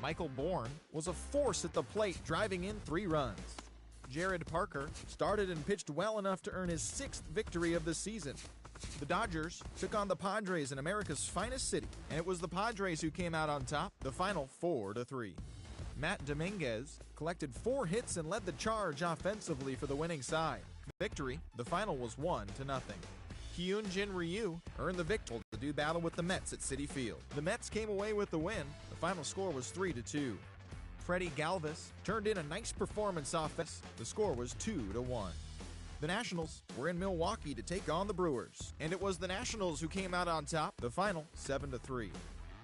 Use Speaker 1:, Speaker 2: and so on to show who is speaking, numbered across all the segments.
Speaker 1: Michael Bourne was a force at the plate, driving in 3 runs. Jared Parker started and pitched well enough to earn his 6th victory of the season. The Dodgers took on the Padres in America's finest city, and it was the Padres who came out on top, the final 4-3. Matt Dominguez collected 4 hits and led the charge offensively for the winning side. Victory, the final was 1-0. Hyunjin Ryu earned the victory to do battle with the Mets at Citi Field. The Mets came away with the win. The final score was 3-2. Freddie Galvis turned in a nice performance offense. The score was 2-1. The Nationals were in Milwaukee to take on the Brewers, and it was the Nationals who came out on top, the final 7-3.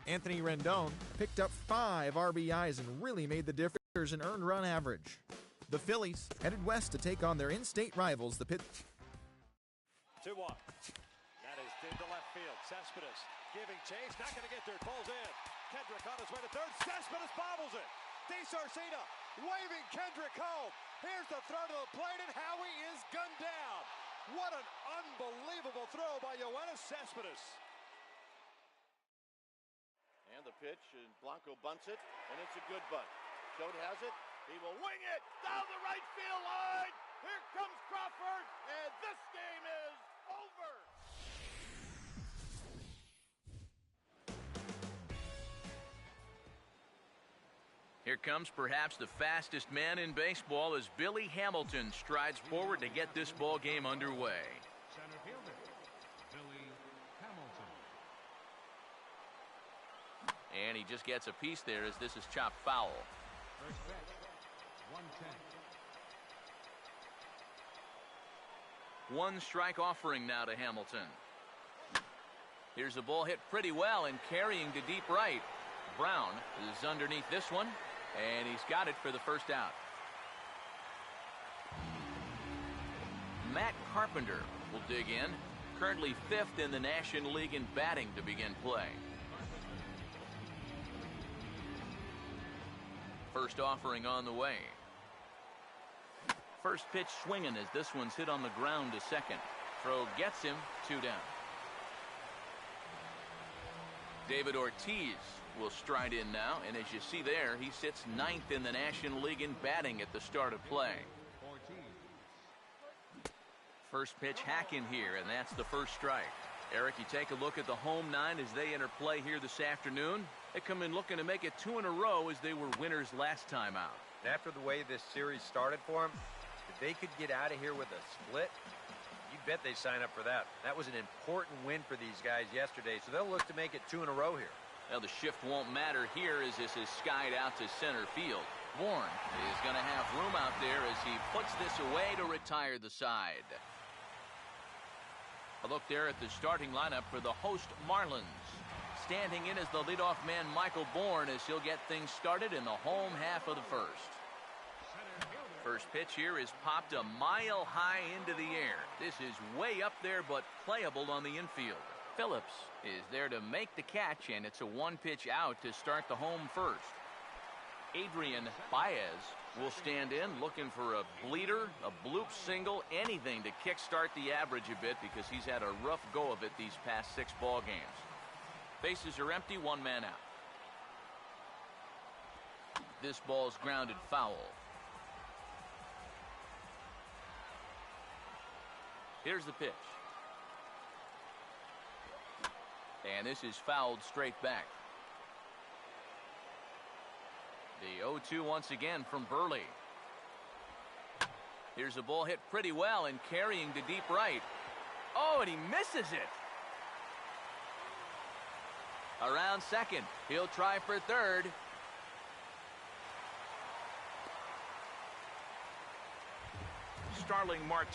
Speaker 1: Anthony Rendon picked up 5 RBIs and really made the difference in earned run average. The Phillies headed west to take on their in-state rivals, the Pitt.
Speaker 2: 2-1. That is deep to left field. Cespedes giving chase, not going to get there. Falls in. Kendrick on his way to third. Cespedes bobbles it. DeSarcina waving Kendrick home. Here's the throw to the plate, and Howie is gunned down. What an unbelievable throw by Yoenis Cespedes.
Speaker 3: And the pitch, and Blanco bunts it, and it's a good bunt. Choate has it. He will wing it down the right field line. Here comes Crawford, and this game is over.
Speaker 4: Here comes perhaps the fastest man in baseball as Billy Hamilton strides forward to get this ball game underway.
Speaker 5: Center fielder, Billy Hamilton.
Speaker 4: And he just gets a piece there as this is chopped foul.
Speaker 5: First pitch, 110.
Speaker 4: 1 strike offering now to Hamilton. Here's the ball hit pretty well and carrying to deep right. Brown is underneath this one, and he's got it for the first out. Matt Carpenter will dig in, currently 5th in the National League in batting to begin play. First offering on the way. First pitch swinging as this one's hit on the ground to second. Throw gets him, 2 down. David Ortiz will stride in now, and as you see there, he sits 9th in the National League in batting at the start of play. First pitch hacking here, and that's the first strike. Eric, you take a look at the home 9 as they enter play here this afternoon. They come in looking to make it 2 in a row as they were winners last time out.
Speaker 6: After the way this series started for them, if they could get out of here with a split, you bet they sign up for that. That was an important win for these guys yesterday, so they'll look to make it 2 in a row here.
Speaker 4: Now the shift won't matter here as this is skied out to center field. Bourne is going to have room out there as he puts this away to retire the side. A look there at the starting lineup for the host Marlins. Standing in as the leadoff man Michael Bourne as he'll get things started in the home half of the first. First pitch here is popped a mile high into the air. This is way up there but playable on the infield. Phillips is there to make the catch, and it's a 1-pitch out to start the home first. Adrian Baez will stand in looking for a bleeder, a bloop single, anything to kickstart the average a bit because he's had a rough go of it these past 6 ball games. Bases are empty, 1 man out. This ball's grounded foul. Here's the pitch. And this is fouled straight back. The 0-2 once again from Burley. Here's a ball hit pretty well and carrying to deep right. Oh, and he misses it. Around second. He'll try for third. Starling Marte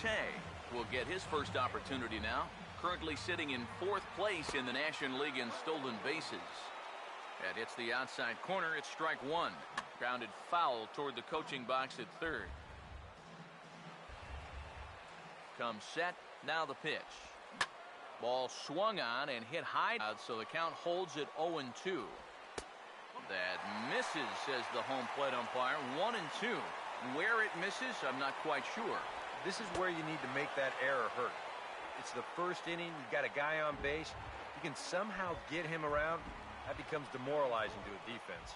Speaker 4: will get his first opportunity now. Currently sitting in 4th place in the National League in stolen bases. That hits the outside corner. It's strike 1. Grounded foul toward the coaching box at third. Comes set. Now the pitch. Ball swung on and hit high out, so the count holds at 0-2. That misses, says the home plate umpire. 1-2. Where it misses, I'm not quite sure.
Speaker 6: This is where you need to make that error hurt. It's the first inning. You've got a guy on base. You can somehow get him around. That becomes demoralizing to a defense.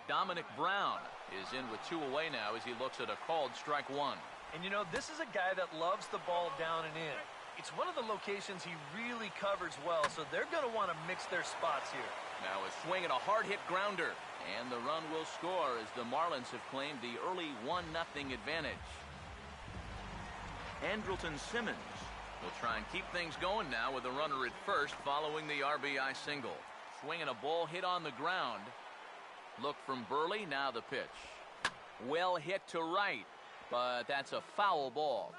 Speaker 4: Dominic Brown is in with 2 away now as he looks at a called strike 1.
Speaker 7: And you know, this is a guy that loves the ball down and in. It's one of the locations he really covers well, so they're going to want to mix their spots here.
Speaker 4: Now a swing and a hard-hit grounder. And the run will score as the Marlins have claimed the early 1-0 advantage. Andrelton Simmons will try and keep things going now with a runner at first following the RBI single. Swinging a ball hit on the ground. Look from Burley, now the pitch. Well hit to right, but that's a foul ball.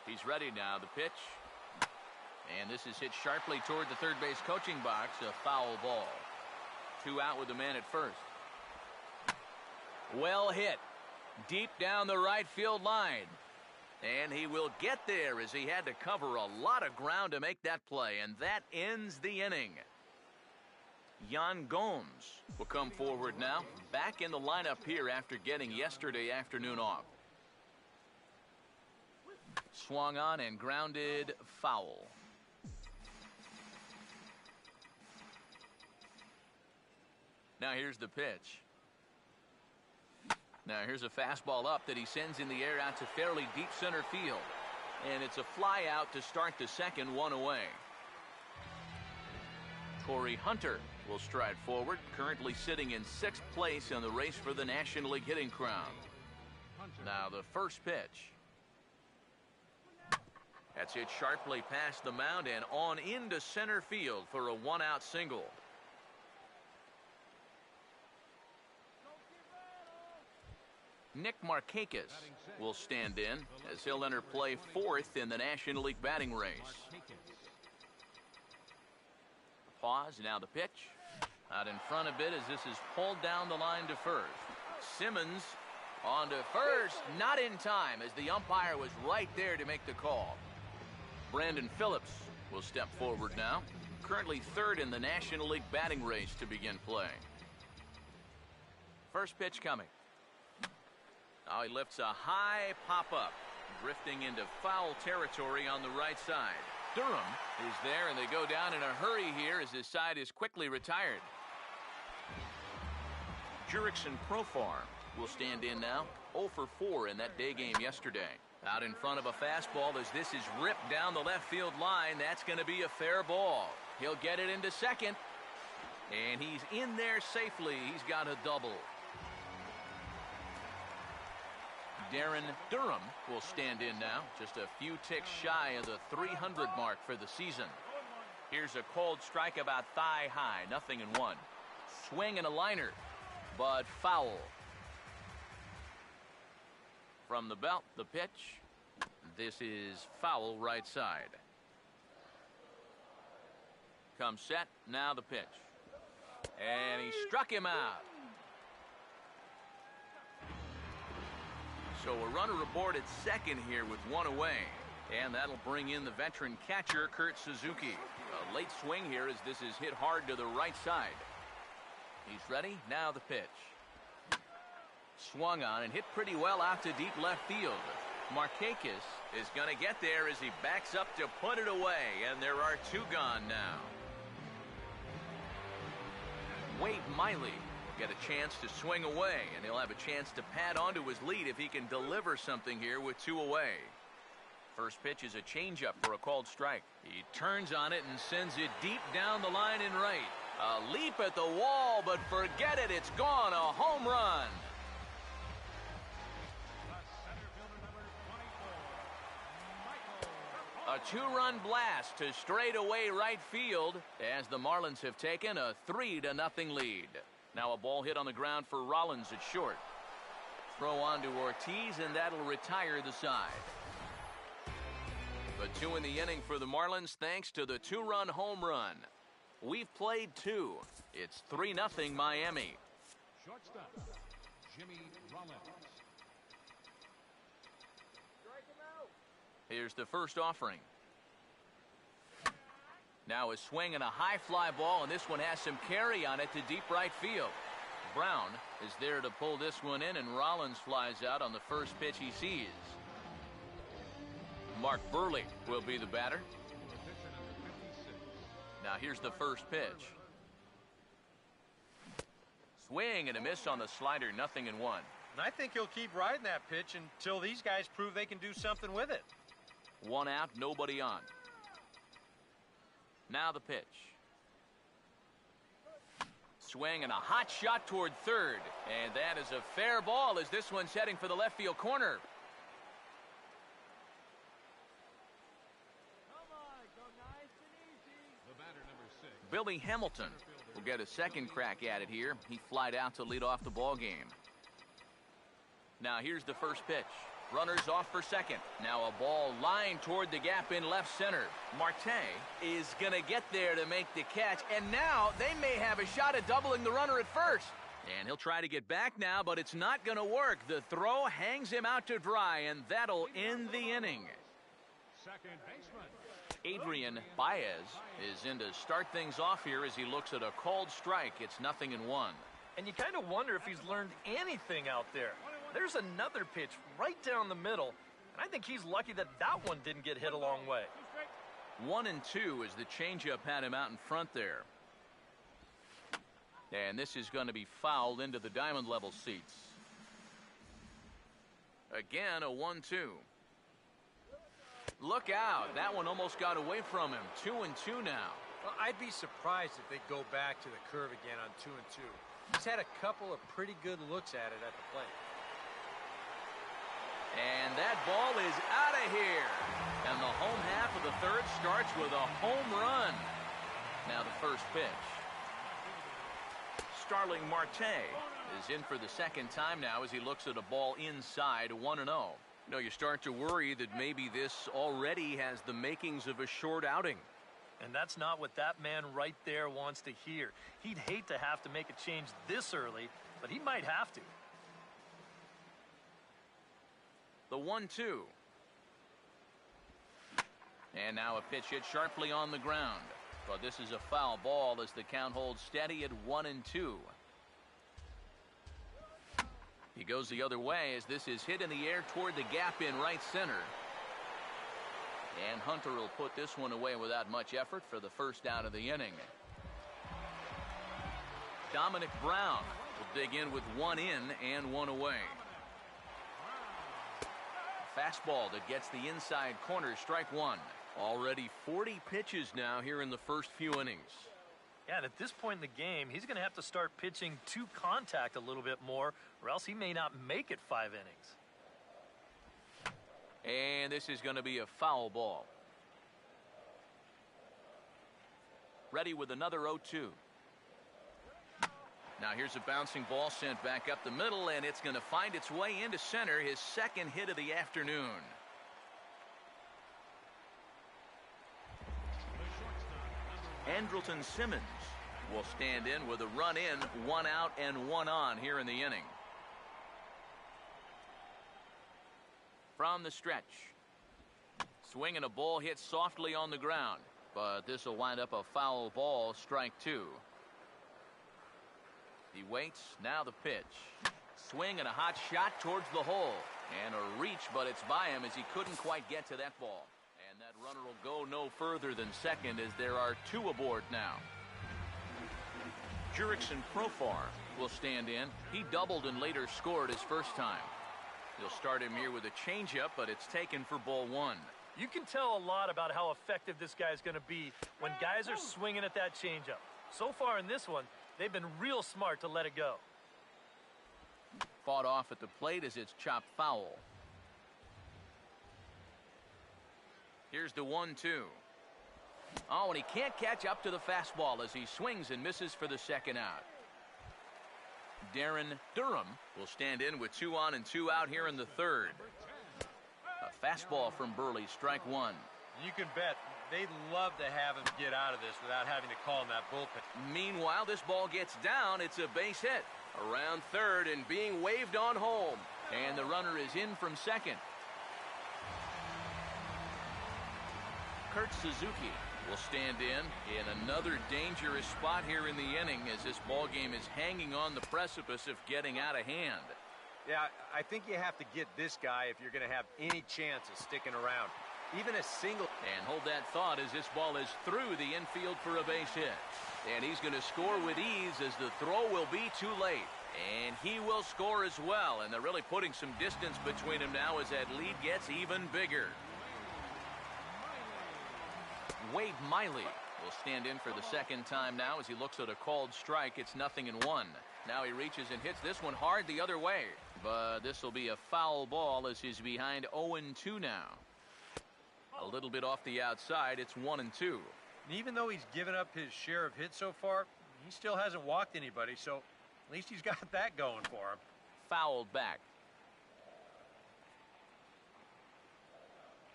Speaker 4: He's ready now, the pitch. And this is hit sharply toward the third base coaching box, a foul ball. 2 out with the man at first. Well hit. Deep down the right field line. And he will get there as he had to cover a lot of ground to make that play. And that ends the inning. Yan Gomes will come forward now. Back in the lineup here after getting yesterday afternoon off. Swung on and grounded foul. Now here's the pitch. Now here's a fastball up that he sends in the air out to fairly deep center field. And it's a fly out to start the second, 1 away. Corey Hunter will stride forward, currently sitting in 6th place in the race for the National League hitting crown. Now the first pitch. That's hit sharply past the mound and on into center field for a 1-out single. Nick Markakis will stand in as he'll enter play 4th in the National League batting race. Pause, now the pitch. Out in front a bit as this is pulled down the line to first. Simmons on to first, not in time as the umpire was right there to make the call. Brandon Phillips will step forward now, currently 3rd in the National League batting race to begin play. First pitch coming. Now he lifts a high pop-up, drifting into foul territory on the right side. Durham is there, and they go down in a hurry here as his side is quickly retired. Jurickson Profar will stand in now, 0 for 4 in that day game yesterday. Out in front of a fastball as this is ripped down the left field line. That's going to be a fair ball. He'll get it into second, and he's in there safely. He's got a double. Darren Durham will stand in now, just a few ticks shy of the 300 mark for the season. Here's a cold strike about thigh high, 0-1. Swing and a liner, but foul. From the belt, the pitch. This is foul right side. Comes set, now the pitch. And he struck him out. So a runner aboard at second here with 1 away. And that'll bring in the veteran catcher, Kurt Suzuki. A late swing here as this is hit hard to the right side. He's ready, now the pitch. Swung on and hit pretty well out to deep left field. Markakis is going to get there as he backs up to put it away. And there are 2 gone now. Wade Miley get a chance to swing away, and he'll have a chance to pad onto his lead if he can deliver something here with 2 away. First pitch is a changeup for a called strike. He turns on it and sends it deep down the line in right. A leap at the wall, but forget it, it's gone, a home run. A 2-run blast to straightaway right field as the Marlins have taken a 3-0 lead. Now a ball hit on the ground for Rollins at short. Throw on to Ortiz, and that'll retire the side. But 2 in the inning for the Marlins thanks to the 2-run home run. We've played 2. It's 3-0 Miami.
Speaker 5: Shortstop, Jimmy Rollins.
Speaker 4: Here's the first offering. Now a swing and a high fly ball, and this one has some carry on it to deep right field. Brown is there to pull this one in, and Rollins flies out on the first pitch he sees. Mark Burley will be the batter. Now here's the first pitch. swing and a miss on the slider, 0-1.
Speaker 6: And I think he'll keep riding that pitch until these guys prove they can do something with it.
Speaker 4: 1 out, nobody on. Now the pitch. Swing and a hot shot toward third. And that is a fair ball as this one's heading for the left field corner. Billy Hamilton will get a second crack at it here. He flied out to lead off the ball game. Now here's the first pitch. Runners off for second. Now a ball lined toward the gap in left center. Marte is going to get there to make the catch. And now they may have a shot at doubling the runner at first. And he'll try to get back now, but it's not going to work. The throw hangs him out to dry, and that'll end the inning.
Speaker 5: Second baseman.
Speaker 4: Adrian Baez is in to start things off here as he looks at a called strike. It's 0-1.
Speaker 7: And you kind of wonder if he's learned anything out there. There's another pitch right down the middle, and I think he's lucky that that one didn't get hit a long way.
Speaker 4: 1-2 as the changeup had him out in front there. And this is going to be fouled into the diamond level seats. Again, a 1-2. Look out. That one almost got away from him. 2-2 now.
Speaker 6: Well, I'd be surprised if they go back to the curve again on 2-2. He's had a couple of pretty good looks at it at the plate.
Speaker 4: And that ball is out of here. And the home half of the third starts with a home run. Now the first pitch. Starling Marte is in for the second time now as he looks at a ball inside, 1-0. No, you start to worry that maybe this already has the makings of a short outing.
Speaker 7: And that's not what that man right there wants to hear. He'd hate to have to make a change this early, but he might have to.
Speaker 4: The 1-2. And now a pitch hit sharply on the ground. But this is a foul ball as the count holds steady at 1-2. He goes the other way as this is hit in the air toward the gap in right center. And Hunter will put this one away without much effort for the first out of the inning. Dominic Brown will dig in with 1 in and 1 away. Fastball that gets the inside corner, strike 1. Already 40 pitches now here in the first few innings.
Speaker 7: Yeah, and at this point in the game, he's going to have to start pitching to contact a little bit more, or else he may not make it 5 innings.
Speaker 4: And this is going to be a foul ball. Ready with another 0-2. Now here's a bouncing ball sent back up the middle, and it's going to find its way into center, his second hit of the afternoon. Andrelton Simmons will stand in with a run in, 1 out and 1 on here in the inning. From the stretch. Swinging a ball hit softly on the ground, but this will wind up a foul ball, strike 2. He waits, now the pitch. Swing and a hot shot towards the hole. And a reach, but it's by him as he couldn't quite get to that ball. And that runner will go no further than second as there are 2 aboard now. Jurickson Profar will stand in. He doubled and later scored his first time. He'll start him here with a changeup, but it's taken for ball 1.
Speaker 7: You can tell a lot about how effective this guy's going to be when guys are swinging at that changeup. So far in this one, they've been real smart to let it go.
Speaker 4: Fought off at the plate as it's chopped foul. Here's the 1-2. Oh, and he can't catch up to the fastball as he swings and misses for the second out. Darren Durham will stand in with 2 on and 2 out here in the third. A fastball from Burley, strike 1.
Speaker 6: You can bet they'd love to have him get out of this without having to call in that bullpen.
Speaker 4: Meanwhile, this ball gets down. It's a base hit. Around third and being waved on home. And the runner is in from second. Kurt Suzuki will stand in another dangerous spot here in the inning as this ball game is hanging on the precipice of getting out of hand.
Speaker 6: Yeah, I think you have to get this guy if you're going to have any chance of sticking around. Even a single.
Speaker 4: And hold that thought as this ball is through the infield for a base hit. And he's going to score with ease as the throw will be too late. And he will score as well. And they're really putting some distance between them now as that lead gets even bigger. Wade Miley will stand in for the second time now as he looks at a called strike. It's 0-1. Now he reaches and hits this one hard the other way. But this will be a foul ball as he's behind 0-2 now. A little bit off the outside. It's 1-2.
Speaker 6: Even though he's given up his share of hits so far, he still hasn't walked anybody, so at least he's got that going for him.
Speaker 4: Fouled back.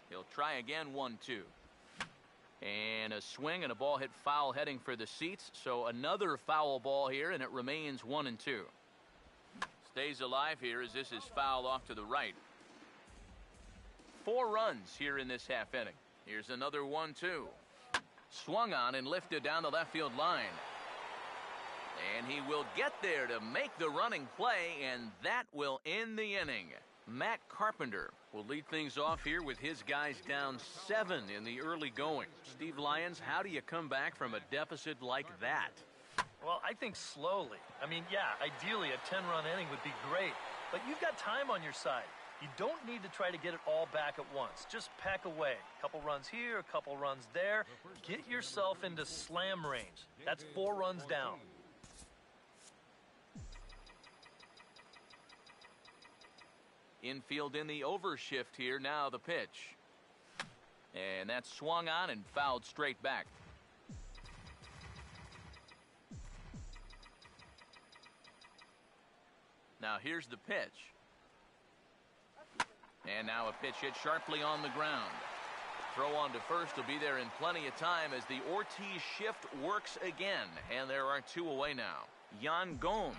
Speaker 4: He'll try again, 1-2. And a swing and a ball hit foul heading for the seats. So another foul ball here, and it remains 1-2. Stays alive here as this is foul off to the right. 4 runs here in this half inning. Here's another 1-2. Swung on and lifted down the left field line. And he will get there to make the running play, and that will end the inning. Matt Carpenter will lead things off here with his guys down 7 in the early going. Steve Lyons, how do you come back from a deficit like that?
Speaker 7: Well, I think slowly. I mean, yeah, ideally a 10-run inning would be great, but you've got time on your side. You don't need to try to get it all back at once. Just pack away. A couple runs here, a couple runs there. Get yourself into slam range. That's 4 runs down.
Speaker 4: Infield in the overshift here. Now the pitch. And that's swung on and fouled straight back. Now here's the pitch. And now a pitch hit sharply on the ground. Throw on to first will be there in plenty of time as the Ortiz shift works again. And there are 2 away now. Yan Gomes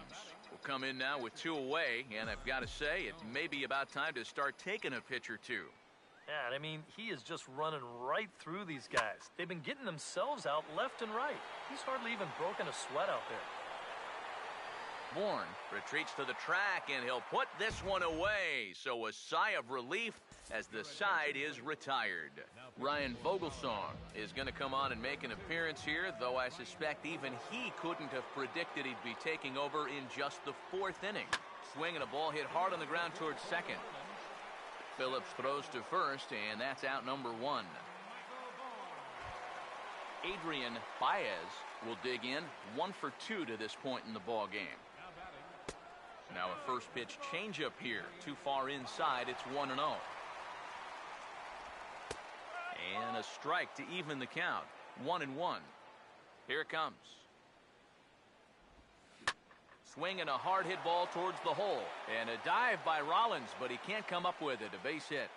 Speaker 4: will come in now with 2 away. And I've got to say, it may be about time to start taking a pitch or 2.
Speaker 7: Yeah, I mean, he is just running right through these guys. They've been getting themselves out left and right. He's hardly even broken a sweat out there.
Speaker 4: Bourne retreats to the track, and he'll put this one away. So a sigh of relief as the side is retired. Ryan Vogelsong is going to come on and make an appearance here, though I suspect even he couldn't have predicted he'd be taking over in just the 4th inning. Swing and a ball hit hard on the ground towards second. Phillips throws to first, and that's out number 1. Adrian Baez will dig in, 1 for 2 to this point in the ball game. Now a first pitch changeup here. Too far inside. It's 1-0. And a strike to even the count. 1-1. Here it comes. Swing and a hard hit ball towards the hole. And a dive by Rollins, but he can't come up with it. A base hit.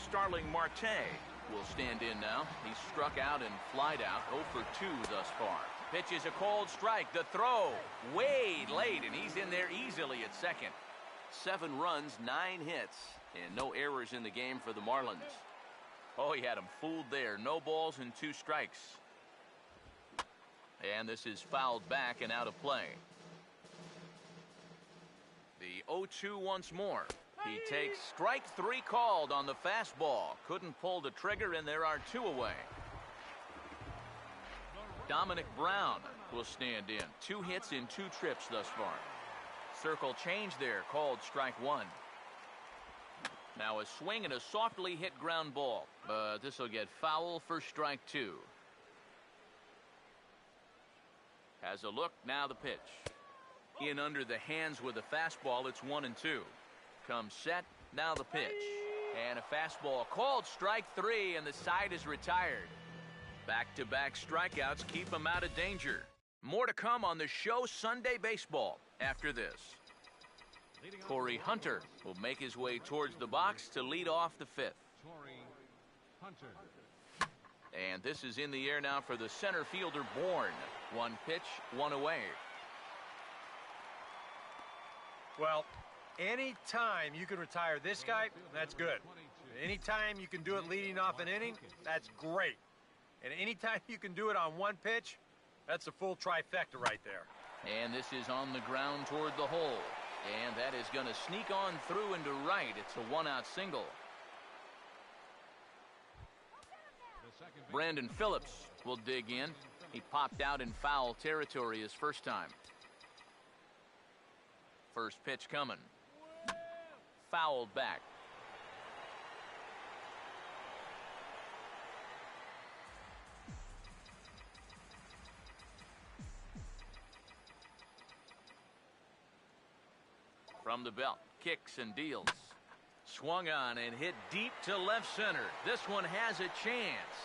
Speaker 4: Starling Marte will stand in now. He's struck out and flied out. 0 for 2 thus far. Pitch is a cold strike. The throw way late, and he's in there easily at second. 7 runs, 9 hits, and no errors in the game for the Marlins. Oh, he had him fooled there. No balls and 2 strikes. And this is fouled back and out of play. The 0-2 once more. He takes strike 3 called on the fastball. Couldn't pull the trigger, and there are 2 away. Dominic Brown will stand in. 2 hits in 2 trips thus far. Circle change there, called strike 1. Now a swing and a softly hit ground ball, but this will get foul for strike 2. Has a look, now the pitch. In under the hands with a fastball, it's 1-2. Comes set, now the pitch. And a fastball called strike 3, and the side is retired. Back-to-back strikeouts keep him out of danger. More to come on the show Sunday Baseball after this. Corey Hunter will make his way towards the box to lead off the 5th. And this is in the air now for the center fielder Bourne. 1 pitch, 1 away.
Speaker 6: Well, anytime you can retire this guy, that's good. Anytime you can do it leading off an inning, that's great. And anytime you can do it on 1 pitch, that's a full trifecta right there.
Speaker 4: And this is on the ground toward the hole. And that is going to sneak on through into right. It's a one-out single. Brandon Phillips will dig in. He popped out in foul territory his first time. First pitch coming. Fouled back. From the belt, kicks and deals. Swung on and hit deep to left center. This one has a chance.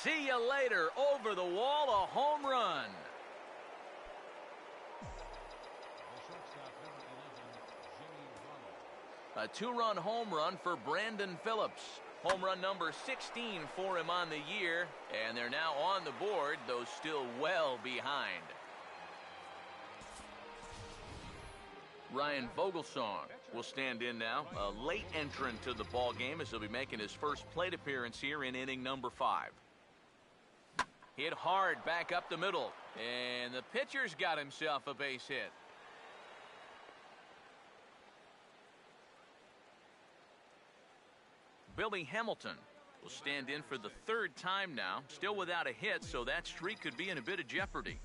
Speaker 4: See you later. Over the wall, a home run. A two-run home run for Brandon Phillips. Home run number 16 for him on the year. And they're now on the board, though still well behind. Ryan Vogelsong will stand in now, a late entrant to the ball game, as he'll be making his first plate appearance here in inning number 5. Hit hard back up the middle, and the pitcher's got himself a base hit. Billy Hamilton will stand in for the third time now, still without a hit, so that streak could be in a bit of jeopardy.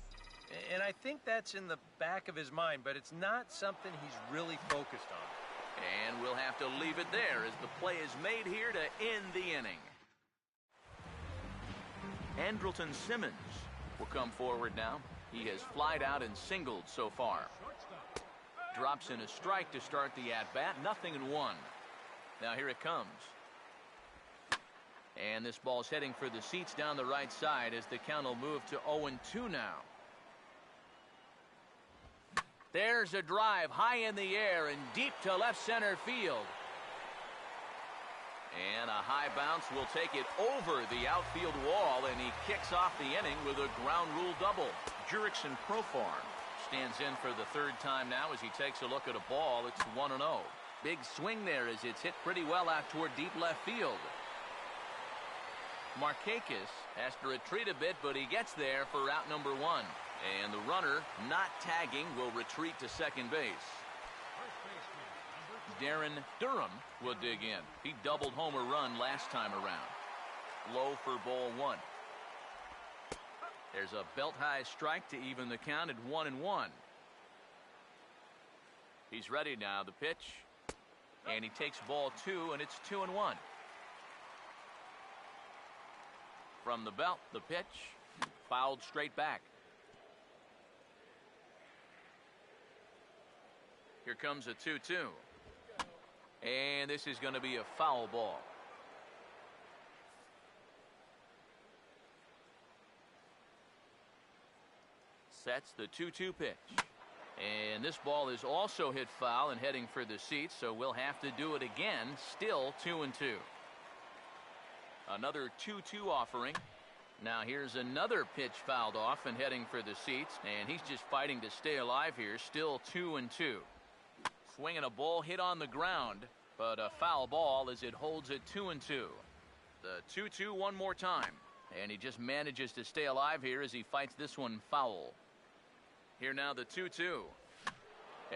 Speaker 6: And I think that's in the back of his mind, but it's not something he's really focused on.
Speaker 4: And we'll have to leave it there as the play is made here to end the inning. Andrelton Simmons will come forward now. He has flied out and singled so far. Drops in a strike to start the at-bat. 0-1. Now here it comes. And this ball's heading for the seats down the right side as the count will move to 0-2 now. There's a drive high in the air and deep to left center field. And a high bounce will take it over the outfield wall, and he kicks off the inning with a ground rule double. Jurickson Profar stands in for the third time now as he takes a look at a ball. It's 1-0. Big swing there as it's hit pretty well out toward deep left field. Markakis has to retreat a bit, but he gets there for out number 1. And the runner, not tagging, will retreat to second base. Darren Durham will dig in. He doubled homer run last time around. Low for ball 1. There's a belt-high strike to even the count at 1-1. He's ready now, the pitch. And he takes ball 2, and it's 2-1. From the belt, the pitch. Fouled straight back. Here comes a 2-2. And this is going to be a foul ball. Sets the 2-2 pitch. And this ball is also hit foul and heading for the seats, so we'll have to do it again. Still 2-2. Another 2-2 offering. Now here's another pitch fouled off and heading for the seats, and he's just fighting to stay alive here. Still 2-2. Swinging a ball hit on the ground, but a foul ball as it holds it 2-2. The 2-2 one more time, and he just manages to stay alive here as he fights this one foul. Here now the 2-2.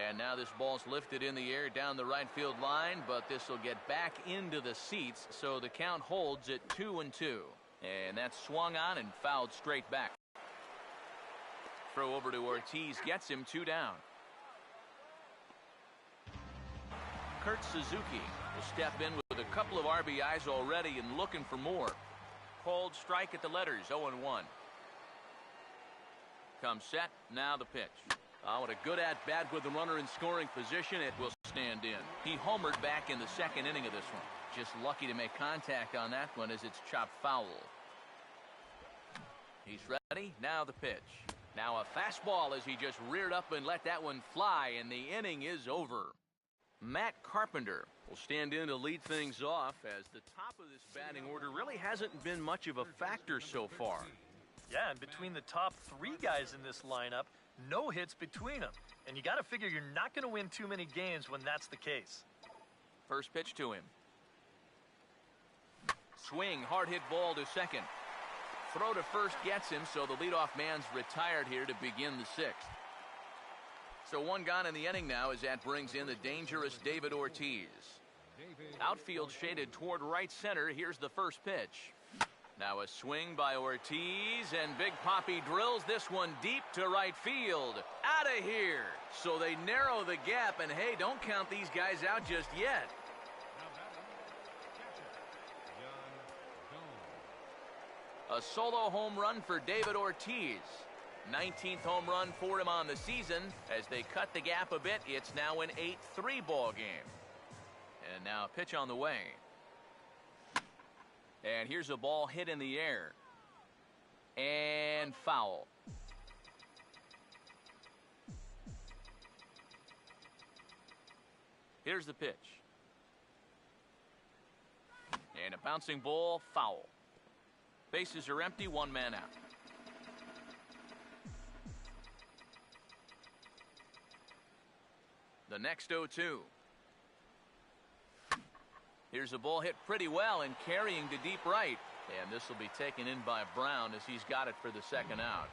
Speaker 4: And now this ball's lifted in the air down the right field line, but this will get back into the seats, so the count holds at 2-2. And that's swung on and fouled straight back. Throw over to Ortiz gets him 2 down. Kurt Suzuki will step in with a couple of RBIs already and looking for more. Called strike at the letters, 0-1. Comes set, now the pitch. Oh, what a good at-bat with the runner in scoring position. It will stand in. He homered back in the second inning of this one. Just lucky to make contact on that one as it's chopped foul. He's ready, now the pitch. Now a fastball as he just reared up and let that one fly, and the inning is over. Matt Carpenter will stand in to lead things off as the top of this batting order really hasn't been much of a factor so far.
Speaker 7: Yeah, and between the top 3 guys in this lineup, no hits between them. And you got to figure you're not going to win too many games when that's the case.
Speaker 4: First pitch to him. Swing, hard hit ball to second. Throw to first gets him, so the leadoff man's retired here to begin the 6th. So one gone in the inning now as that brings in the dangerous David Ortiz. Outfield shaded toward right center. Here's the first pitch. Now a swing by Ortiz, and Big Papi drills this one deep to right field. Out of here. So they narrow the gap, and hey, don't count these guys out just yet. A solo home run for David Ortiz. 19th home run for him on the season. As they cut the gap a bit, it's now an 8-3 ball game. And now a pitch on the way. And here's a ball hit in the air. And foul. Here's the pitch. And a bouncing ball, foul. Bases are empty, one man out. The next 0-2. Here's a ball hit pretty well and carrying to deep right. And this will be taken in by Brown as he's got it for the second out.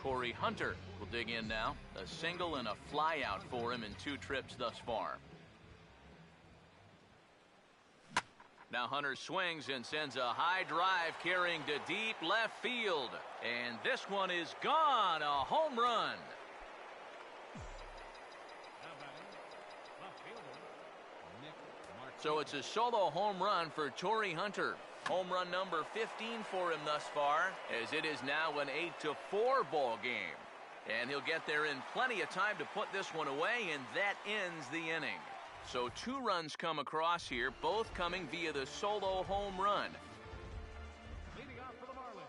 Speaker 4: Corey Hunter will dig in now. A single and a fly out for him in 2 trips thus far. Now Hunter swings and sends a high drive carrying to deep left field. And this one is gone. A home run. So it's a solo home run for Corey Hunter. Home run number 15 for him thus far, as it is now an 8-4 ball game. And he'll get there in plenty of time to put this one away, and that ends the inning. So 2 runs come across here, both coming via the solo home run.
Speaker 5: Leading off for the Marlins,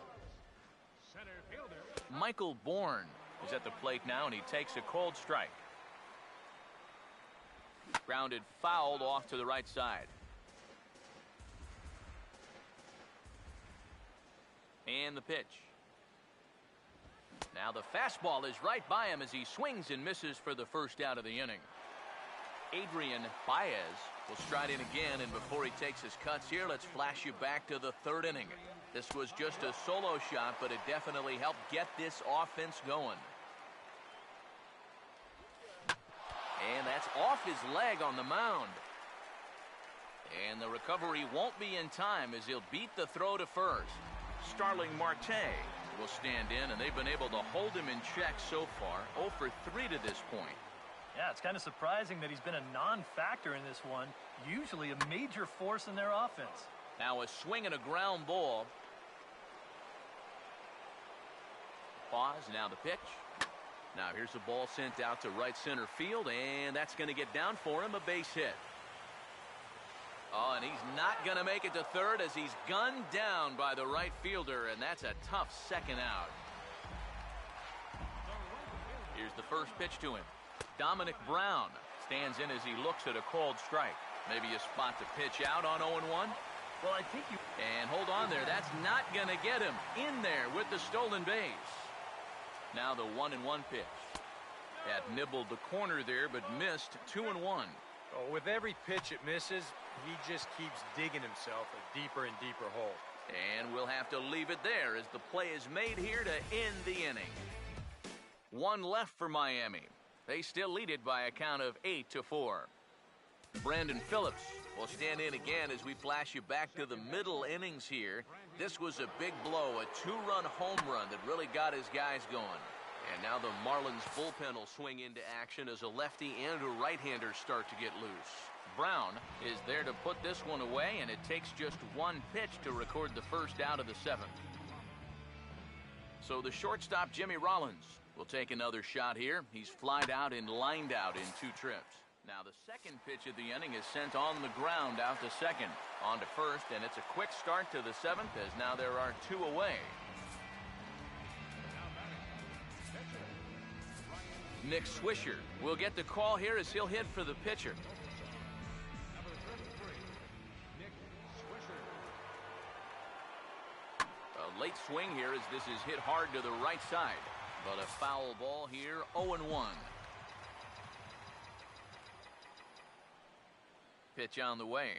Speaker 5: center fielder
Speaker 4: Michael Bourne is at the plate now, and he takes a cold strike. Grounded fouled off to the right side. And the pitch. Now the fastball is right by him as he swings and misses for the first out of the inning. Adrian Baez will stride in again, and before he takes his cuts here, let's flash you back to the 3rd inning. This was just a solo shot, but it definitely helped get this offense going. And that's off his leg on the mound. And the recovery won't be in time as he'll beat the throw to first. Starling Marte will stand in, and they've been able to hold him in check so far. 0 for 3 to this point.
Speaker 7: Yeah, it's kind of surprising that he's been a non-factor in this one. Usually a major force in their offense.
Speaker 4: Now a swing and a ground ball. Pause, now the pitch. Now here's the ball sent out to right center field, and that's going to get down for him, a base hit. Oh, and he's not going to make it to third as he's gunned down by the right fielder, and that's a tough second out. Here's the first pitch to him. Dominic Brown stands in as he looks at a called strike. Maybe a spot to pitch out on 0-1.
Speaker 7: Well, I think you...
Speaker 4: And hold on there. That's not going to get him in there with the stolen base. Now the 1-1 pitch. That nibbled the corner there, but missed 2-1.
Speaker 6: Oh, with every pitch it misses, he just keeps digging himself a deeper and deeper hole.
Speaker 4: And we'll have to leave it there as the play is made here to end the inning. 1 left for Miami. They still lead it by a count of 8-4. Brandon Phillips will stand in again as we flash you back to the middle innings here. This was a big blow, a 2-run home run that really got his guys going. And now the Marlins bullpen will swing into action as a lefty and a right-hander start to get loose. Brown is there to put this one away, and it takes just 1 pitch to record the first out of the 7th. So the shortstop, Jimmy Rollins, will take another shot here. He's flied out and lined out in 2 trips. Now the second pitch of the inning is sent on the ground out to second. On to first, and it's a quick start to the 7th as now there are 2 away. Nick Swisher will get the call here as he'll hit for the pitcher. A late swing here as this is hit hard to the right side. But a foul ball here, 0-1. Pitch on the way.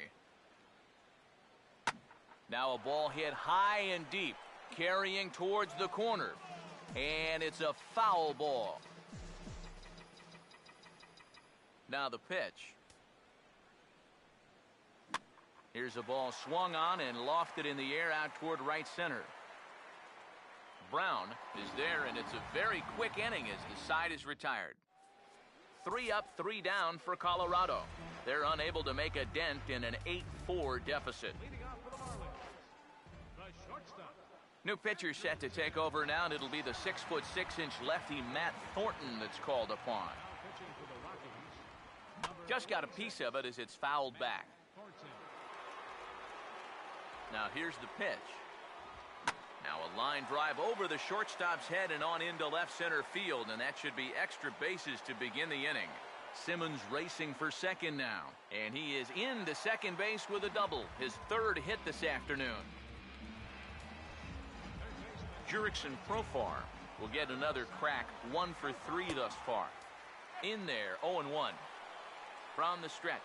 Speaker 4: Now a ball hit high and deep, carrying towards the corner. And it's a foul ball. Now the pitch. Here's a ball swung on and lofted in the air out toward right center. Brown is there, and it's a very quick inning as the side is retired. 3 up, 3 down for Colorado. They're unable to make a dent in an 8-4 deficit.
Speaker 5: Leading off for the Marlins, the shortstop.
Speaker 4: New pitcher set to take over now, and it'll be the 6'6" lefty Matt Thornton that's called upon.
Speaker 5: Now pitching for the Rockies, number
Speaker 4: Just got a piece of it as it's fouled back.
Speaker 5: Thornton.
Speaker 4: Now here's the pitch. Now a line drive over the shortstop's head and on into left center field, and that should be extra bases to begin the inning. Simmons racing for second now, and he is into second base with a double, his 3rd hit this afternoon. Jurickson Profar will get another crack, 1 for 3 thus far. In there, 0-1 from the stretch.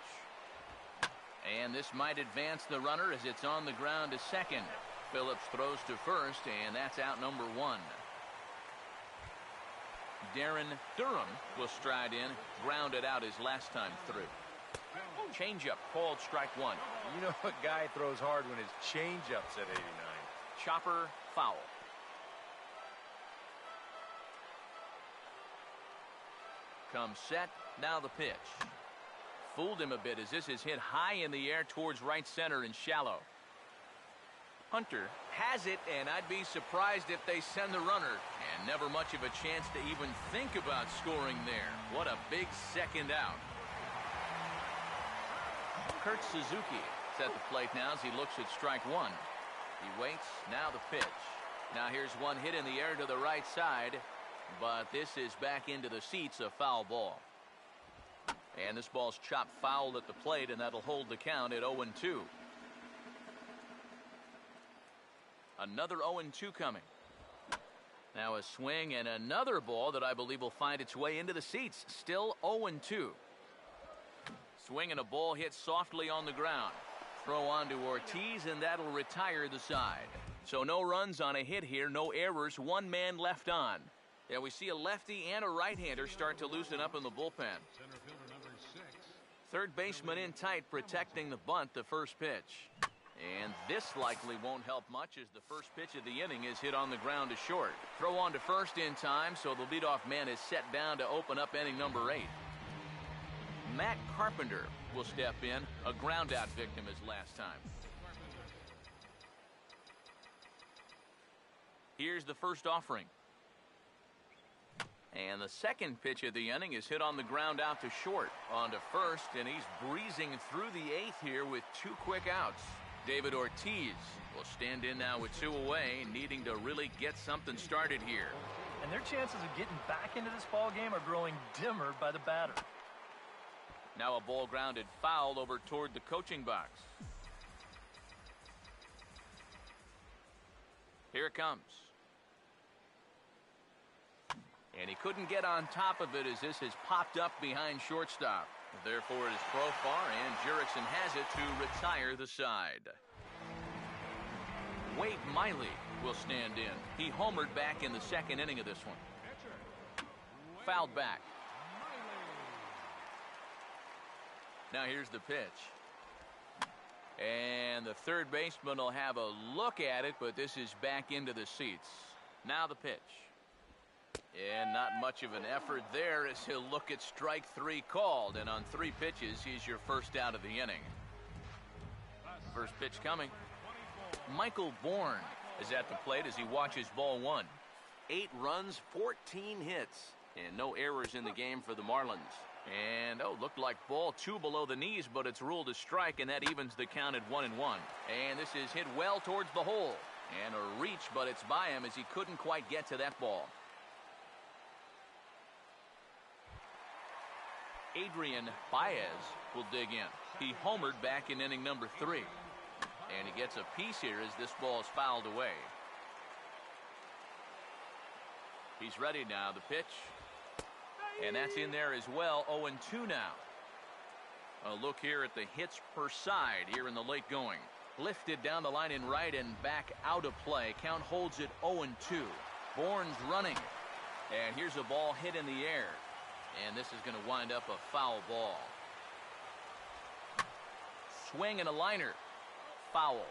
Speaker 4: And this might advance the runner as it's on the ground to second. Phillips throws to first, and that's out number 1. Darren Durham will stride in, grounded out his last time through. Changeup called strike 1.
Speaker 6: You know a guy throws hard when his changeup's at 89.
Speaker 4: Chopper foul. Comes set, now the pitch. Fooled him a bit as this is hit high in the air towards right center and shallow. Hunter has it, and I'd be surprised if they send the runner, and never much of a chance to even think about scoring there. What a big second out. Kurt Suzuki is at the plate now as he looks at strike 1. He waits, now the pitch. Now here's one hit in the air to the right side, but this is back into the seats, a foul ball. And this ball's chopped foul at the plate, and that'll hold the count at 0-2. Another 0-2 coming. Now a swing and another ball that I believe will find its way into the seats. Still 0-2. Swing and a ball hit softly on the ground. Throw on to Ortiz, and that'll retire the side. So no runs on a hit here, no errors, 1 man left on. Yeah, we see a lefty and a right-hander start to loosen up in the bullpen.
Speaker 5: Center fielder number 6.
Speaker 4: Third baseman in tight, protecting the bunt, the first pitch. And this likely won't help much as the first pitch of the inning is hit on the ground to short. Throw on to first in time, so the leadoff man is set down to open up inning number 8. Matt Carpenter will step in, a ground-out victim as last time. Here's the first offering. And the second pitch of the inning is hit on the ground out to short. On to first, and he's breezing through the 8th here with 2 quick outs. David Ortiz will stand in now with 2 away, needing to really get something started here.
Speaker 7: And their chances of getting back into this ball game are growing dimmer by the batter.
Speaker 4: Now a ball grounded foul over toward the coaching box. Here it comes. And he couldn't get on top of it as this has popped up behind shortstop. Therefore, it is Profar, and Jurickson has it to retire the side. Wade Miley will stand in. He homered back in the second inning of this one. Fouled back. Now here's the pitch. And the third baseman will have a look at it, but this is back into the seats. Now the pitch. And not much of an effort there as he'll look at strike 3 called. And on 3 pitches, he's your first out of the inning. First pitch coming. Michael Bourne is at the plate as he watches ball 1. 8 runs, 14 hits, and no errors in the game for the Marlins. And, looked like ball 2 below the knees, but it's ruled a strike, and that evens the count at 1-1. And this is hit well towards the hole. And a reach, but it's by him as he couldn't quite get to that ball. Adrian Baez will dig in. He homered back in inning number 3. And he gets a piece here as this ball is fouled away. He's ready now. The pitch. And that's in there as well. 0-2 now. A look here at the hits per side here in the late going. Lifted down the line in right and back out of play. Count holds it 0-2. Bourne's running. And here's a ball hit in the air. And this is going to wind up a foul ball. Swing and a liner. Foul.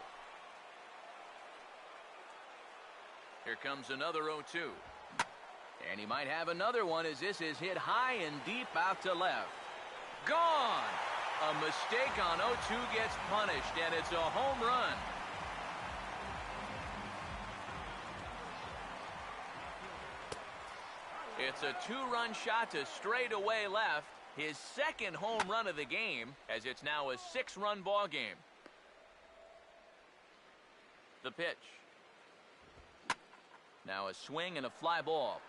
Speaker 4: Here comes another 0-2. And he might have another one as this is hit high and deep out to left. Gone! A mistake on 0-2 gets punished, and it's a home run. It's a 2-run shot to straightaway left. His second home run of the game, as it's now a 6-run ball game. The pitch. Now a swing and a fly ball.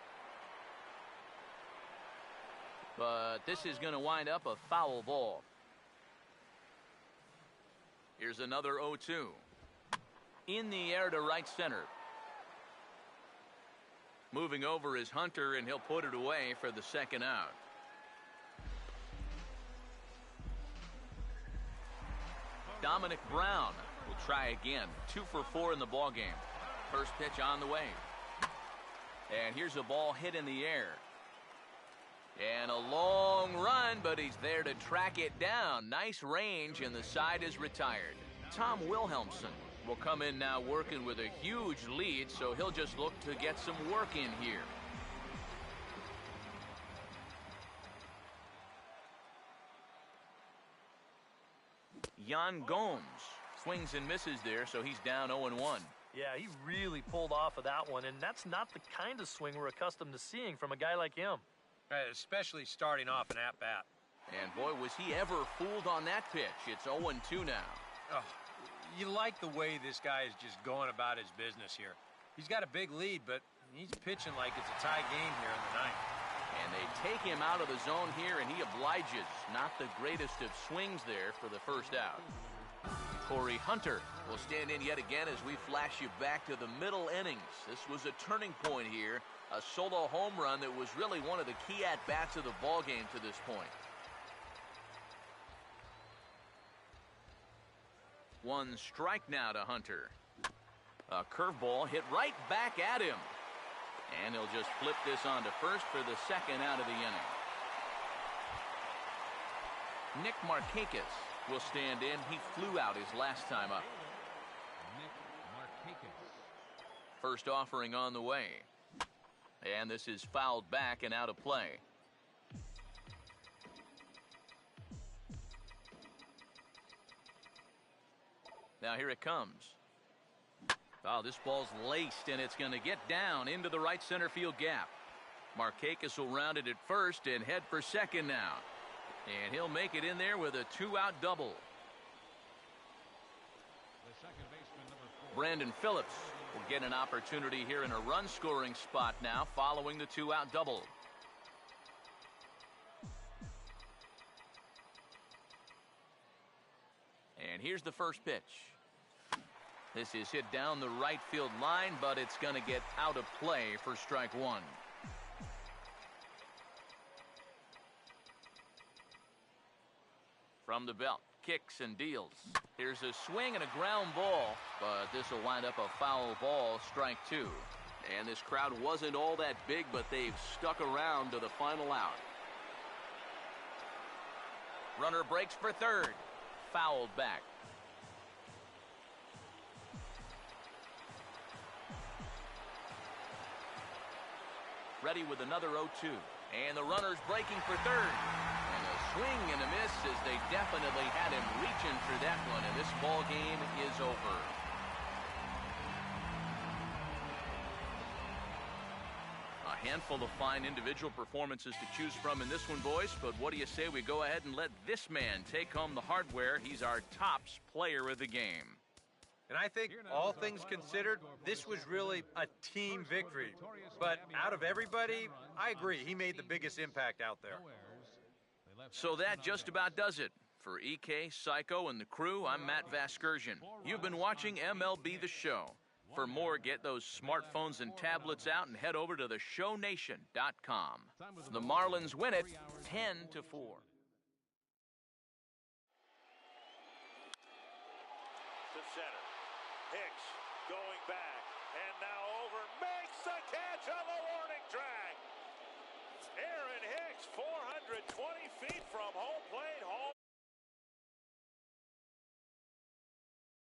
Speaker 4: But this is going to wind up a foul ball. Here's another 0-2. In the air to right center. Moving over is Hunter, and he'll put it away for the second out. Dominic Brown will try again. 2 for 4 in the ball game. First pitch on the way. And here's a ball hit in the air. And a long run, but he's there to track it down. Nice range, and the side is retired. Tom Wilhelmsen will come in now working with a huge lead, so he'll just look to get some work in here. Yan Gomes swings and misses there, so he's down 0-1.
Speaker 7: Yeah, he really pulled off of that one, and that's not the kind of swing we're accustomed to seeing from a guy like him.
Speaker 6: Especially starting off an at-bat.
Speaker 4: And boy, was he ever fooled on that pitch. It's 0-2 now.
Speaker 6: Oh, you like the way this guy is just going about his business here. He's got a big lead, but he's pitching like it's a tie game here in the ninth.
Speaker 4: And they take him out of the zone here, and he obliges. Not the greatest of swings there for the first out. Corey Hunter will stand in yet again as we flash you back to the middle innings. This was a turning point here. A solo home run that was really one of the key at-bats of the ball game to this point. One strike now to Hunter. A curveball hit right back at him. And he'll just flip this on to first for the second out of the inning. Nick Markakis will stand in. He flew out his last time up. First offering on the way. And this is fouled back and out of play. Now here it comes. Oh, this ball's laced, and it's going to get down into the right center field gap. Markakis will round it at first and head for second now. And he'll make it in there with a 2-out double. Brandon Phillips will get an opportunity here in a run-scoring spot now following the 2-out double. And here's the first pitch. This is hit down the right field line, but it's going to get out of play for strike one. From the belt, kicks and deals. Here's a swing and a ground ball, but this will wind up a foul ball, strike two. And this crowd wasn't all that big, but they've stuck around to the final out. Runner breaks for third. Fouled back. Ready with another 0-2. And the runner's breaking for third. And a swing and a miss as they definitely had him reaching for that one. And this ball game is over. A handful of fine individual performances to choose from in this one, boys. But what do you say we go ahead and let this man take home the hardware? He's our tops player of the game.
Speaker 6: And I think, all things considered, this was really a team victory. But out of everybody, I agree, he made the biggest impact out there.
Speaker 4: So that just about does it. For EK, Psycho, and the crew, I'm Matt Vasgersian. You've been watching MLB The Show. For more, get those smartphones and tablets out and head over to theshownation.com. The Marlins win it 10-4.
Speaker 2: To center. Hicks going back, and now over, makes the catch on the warning track. Aaron Hicks, 420 feet from home plate, home.